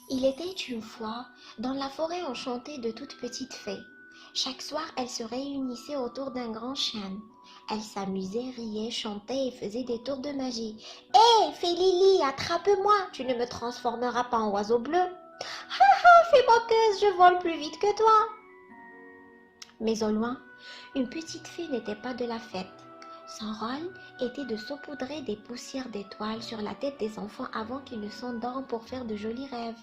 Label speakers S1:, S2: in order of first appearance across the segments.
S1: Il était une fois dans la forêt enchantée de toutes petites fées. Chaque soir, elles se réunissaient autour d'un grand chêne. Elles s'amusaient, riaient, chantaient et faisaient des tours de magie. Hé, fée Lily, attrape-moi, tu ne me transformeras pas en oiseau bleu. Ha ha, fée moqueuse, je vole plus vite que toi. Mais au loin, une petite fée n'était pas de la fête. Son rôle était de saupoudrer des poussières d'étoiles sur la tête des enfants avant qu'ils ne s'endorment pour faire de jolis rêves.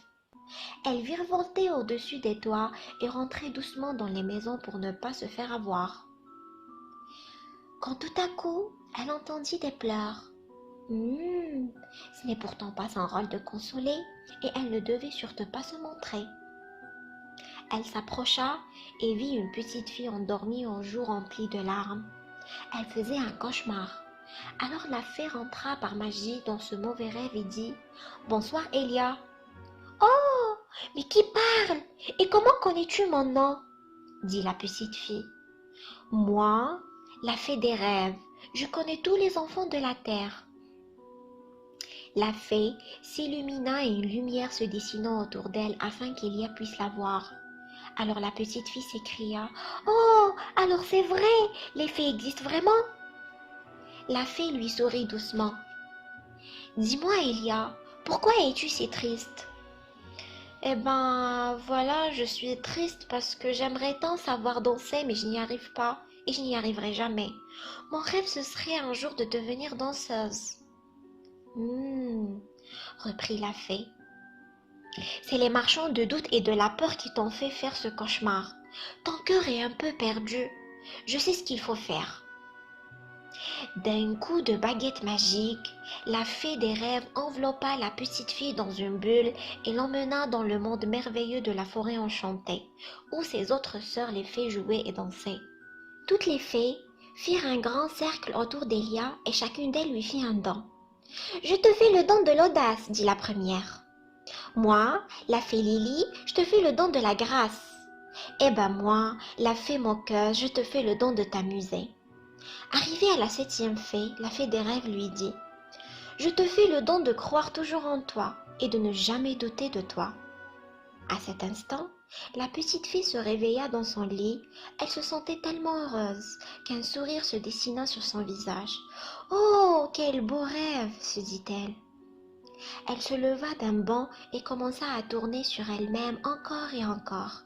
S1: Elle virevoltait au-dessus des toits et rentrait doucement dans les maisons pour ne pas se faire avoir. Quand tout à coup, elle entendit des pleurs. Ce n'est pourtant pas son rôle de consoler et elle ne devait surtout pas se montrer. Elle s'approcha et vit une petite fille endormie aux joues remplies de larmes. Elle faisait un cauchemar. Alors la fée rentra par magie dans ce mauvais rêve et dit « Bonsoir Elia !»« Oh, mais qui parle? Et comment connais-tu mon nom ?» dit la petite fille. « Moi, la fée des rêves, je connais tous les enfants de la terre. » La fée s'illumina et une lumière se dessina autour d'elle afin qu'Elia puisse la voir. Alors la petite fille s'écria « Oh, alors c'est vrai, les fées existent vraiment ?» La fée lui sourit doucement. « Dis-moi, Elia, pourquoi es-tu si triste ?» Eh ben, voilà, je suis triste parce que j'aimerais tant savoir danser, mais je n'y arrive pas et je n'y arriverai jamais. Mon rêve, ce serait un jour de devenir danseuse. Reprit la fée. C'est les marchands de doute et de la peur qui t'ont fait faire ce cauchemar. Ton cœur est un peu perdu. Je sais ce qu'il faut faire. D'un coup de baguette magique, la fée des rêves enveloppa la petite fille dans une bulle et l'emmena dans le monde merveilleux de la forêt enchantée, où ses autres sœurs les fées jouaient et dansaient. Toutes les fées firent un grand cercle autour d'Elia et chacune d'elles lui fit un don. « Je te fais le don de l'audace, dit la première. Moi, la fée Lily, je te fais le don de la grâce. Eh ben moi, la fée moqueuse, je te fais le don de t'amuser. » Arrivée à la septième fée, la fée des rêves lui dit « Je te fais le don de croire toujours en toi et de ne jamais douter de toi. » À cet instant, la petite fille se réveilla dans son lit. Elle se sentait tellement heureuse qu'un sourire se dessina sur son visage. « Oh, quel beau rêve !» se dit-elle. Elle se leva d'un bond et commença à tourner sur elle-même encore et encore.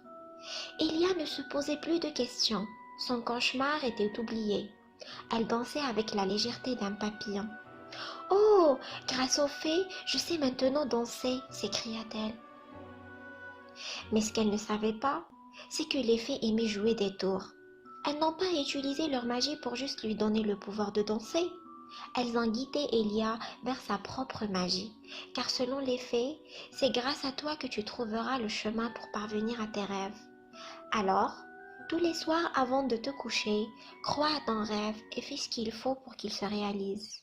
S1: Elia ne se posait plus de questions. Son cauchemar était oublié. Elle dansait avec la légèreté d'un papillon. « Oh, grâce aux fées, je sais maintenant danser !» s'écria-t-elle. Mais ce qu'elle ne savait pas, c'est que les fées aimaient jouer des tours. Elles n'ont pas utilisé leur magie pour juste lui donner le pouvoir de danser. Elles ont guidé Elia vers sa propre magie, car selon les fées, c'est grâce à toi que tu trouveras le chemin pour parvenir à tes rêves. Alors, tous les soirs avant de te coucher, crois à ton rêve et fais ce qu'il faut pour qu'il se réalise.